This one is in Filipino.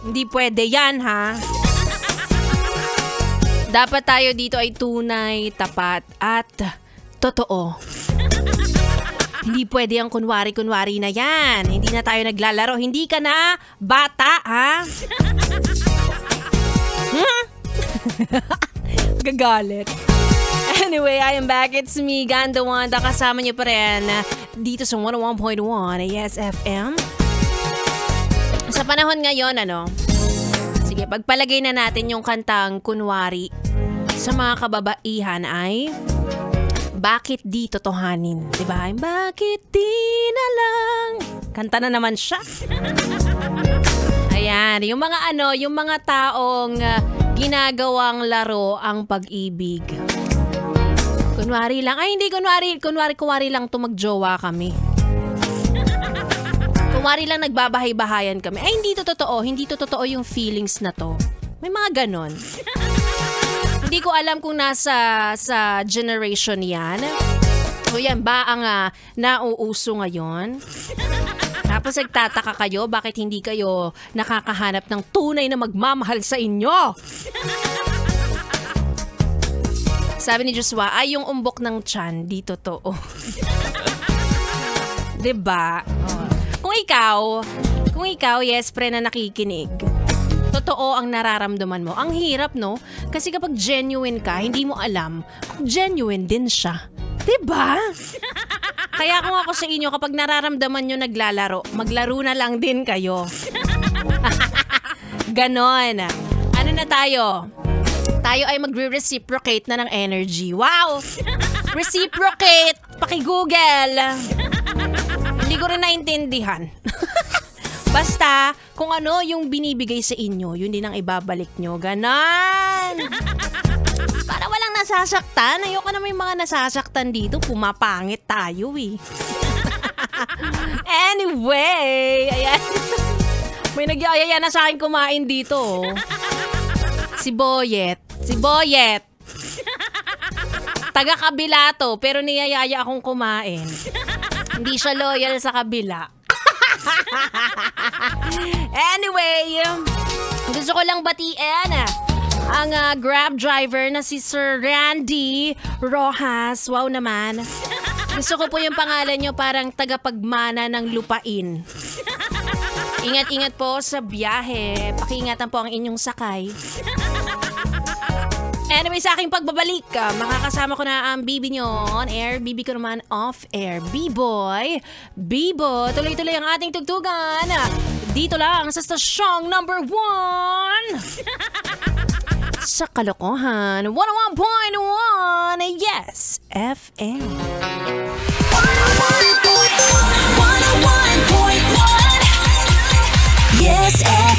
Hindi pwede yan, ha? Dapat tayo dito ay tunay, tapat, at totoo. Hindi pwede ang kunwari-kunwari na yan. Hindi na tayo naglalaro. Hindi ka na bata, ha? Gagalit. Anyway, I am back. It's me, Ganda Wanda. Kasama niyo pa rin dito sa 101.1 ASFM. Sa panahon ngayon, sige, pagpalagay na natin yung kantang kunwari sa mga kababaihan ay bakit di totohanin? Diba? Bakit di na lang? Kanta na naman siya. Ayan, yung mga taong ginagawang laro ang pag-ibig. Kunwari lang. Ay, hindi kunwari lang to magjowa kami. Kunwari lang nagbabahay-bahayan kami. Ay, hindi to totoo yung feelings na to. May mga ganon. Hindi ko alam kung nasa sa generation yan. O yan ba ang nauuso ngayon? Tapos nagtataka kayo bakit hindi kayo nakakahanap ng tunay na magmamahal sa inyo. Sabi ni Joshua, ay yung umbok ng tiyan, di totoo. Diba? Kung ikaw, yes, pre na nakikinig. Totoo ang nararamdaman mo. Ang hirap, no? Kasi kapag genuine ka, hindi mo alam kung genuine din siya. Diba? Kaya kung ako sa inyo, kapag nararamdaman nyo naglalaro, maglaro na lang din kayo. Ganon. Ano na tayo? Tayo ay magre-reciprocate na ng energy. Wow! Reciprocate! Paki-Google! Hindi ko rin naintindihan. Basta, kung ano yung binibigay sa inyo, yun din ang ibabalik nyo. Ganon! Para walang nasasaktan. Ayoko na may mga nasasaktan dito. Pumapangit tayo eh. Anyway, ayan. May nagyayaya na sa akin kumain dito. Si Boyet. Taga-kabila to, pero niyayaya akong kumain. Hindi siya loyal sa kabila. Anyway, gusto ko lang batiin ang Grab driver na si Sir Randy Rojas. Wow naman. Gusto ko po yung pangalan nyo, parang tagapagmana ng lupain. Ingat-ingat po sa biyahe. Pakiingatan po ang inyong sakay. Anyway, sa aking pagbabalik, makakasama ko na ang Bibi nyo on air. Bibi ko naman off air. B-Boy, Bibo. Tuloy-tuloy ang ating tugtugan. Dito lang sa stasyong number 1. Sa kalokohan, 101.1. Yes, FM. 101.1. Yes, FM.